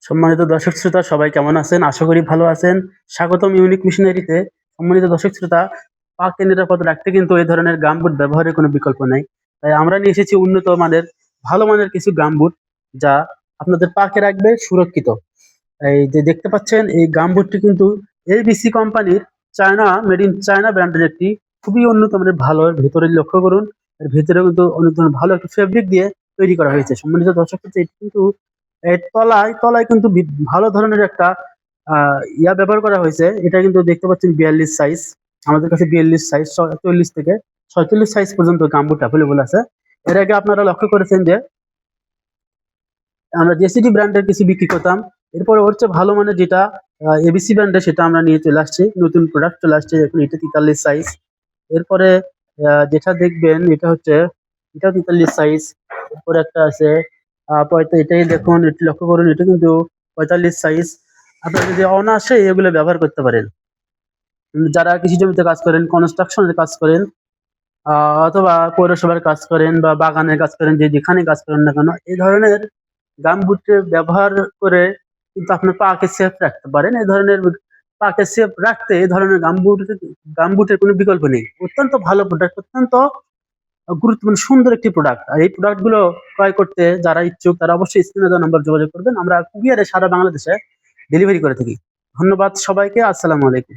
সম্মানিত দর্শক শ্রোতা সবাই কেমন আছেন? আশা করি ভালো আছেন। স্বাগতম ইউনিক মিশনারিতে। সম্মানিত দর্শক শ্রোতা, পাককে নিরাপদ রাখতে কিন্তু এই ধরনের গামবুট ব্যবহারের কোনো বিকল্প নাই। তাই আমরা নিয়ে এসেছি উন্নত মানের, ভালো মানের কিছু গামবুট যা আপনাদের পাকে রাখবে সুরক্ষিত। এই যে দেখতে পাচ্ছেন এই গামবুটটি কিন্তু এবিসি কোম্পানির মেড ইন চায়না ব্র্যান্ডের একটি খুবই উন্নত মানের ভালো। এর ভেতরে লক্ষ্য করুন, এর ভেতরে কিন্তু অনেক ধরনের ভালো একটা ফেব্রিক দিয়ে তৈরি করা হয়েছে। সম্মানিত দর্শক শ্রোতা, এটি কিন্তু এর তলায় তলায় কিন্তু ভালো ধরনের একটা ব্যবহার করা হয়েছে। এটা কিন্তু দেখতে পাচ্ছেন ৪২ সাইজ। আমাদের কাছে ৪২ সাইজ ৪৪ থেকে ৪৬ সাইজ পর্যন্ত গামবুট অ্যাভেলেবল আছে। এর আগে আপনারা লক্ষ্য করেছেন যে আমরা জেসিডি ব্র্যান্ডের কিছু বিক্রি করতাম। এরপরে হচ্ছে ভালো মানের যেটা এবিসি ব্র্যান্ডের, সেটা আমরা নিয়ে চলে আসছি। নতুন প্রোডাক্ট চলে আসছে, এখন এটা ৪৩ সাইজ। এরপরে যেটা দেখবেন এটা হচ্ছে এটা ৪৩ সাইজ। এরপরে একটা আছে এটাই দেখুন, এটি লক্ষ্য করুন, এটা কিন্তু ৪৫ সাইজ। আপনারা যদি অনায়াসে এগুলো ব্যবহার করতে পারেন। যারা কৃষি জমিতে কাজ করেন, কনস্ট্রাকশনের কাজ করেন, অথবা পৌরসভার কাজ করেন বা বাগানের কাজ করেন, যেখানে কাজ করেন না কেন, এই ধরনের গামবুটের ব্যবহার করে কিন্তু আপনার পাকে সেফ রাখতে পারেন। এই ধরনের পাকে সেফ রাখতে এই ধরনের গামবুটের কোনো বিকল্প নেই। অত্যন্ত ভালো প্রোডাক্ট, অত্যন্ত গুরুত্বপূর্ণ সুন্দর একটি প্রোডাক্ট। আর এই প্রোডাক্ট গুলো ক্রয় করতে যারা ইচ্ছুক তারা অবশ্যই স্ক্রিনে দেওয়া নাম্বার যোগাযোগ করবেন। আমরা কুরিয়ারে সারা বাংলাদেশে ডেলিভারি করে থাকি। ধন্যবাদ সবাইকে। আসসালামু আলাইকুম।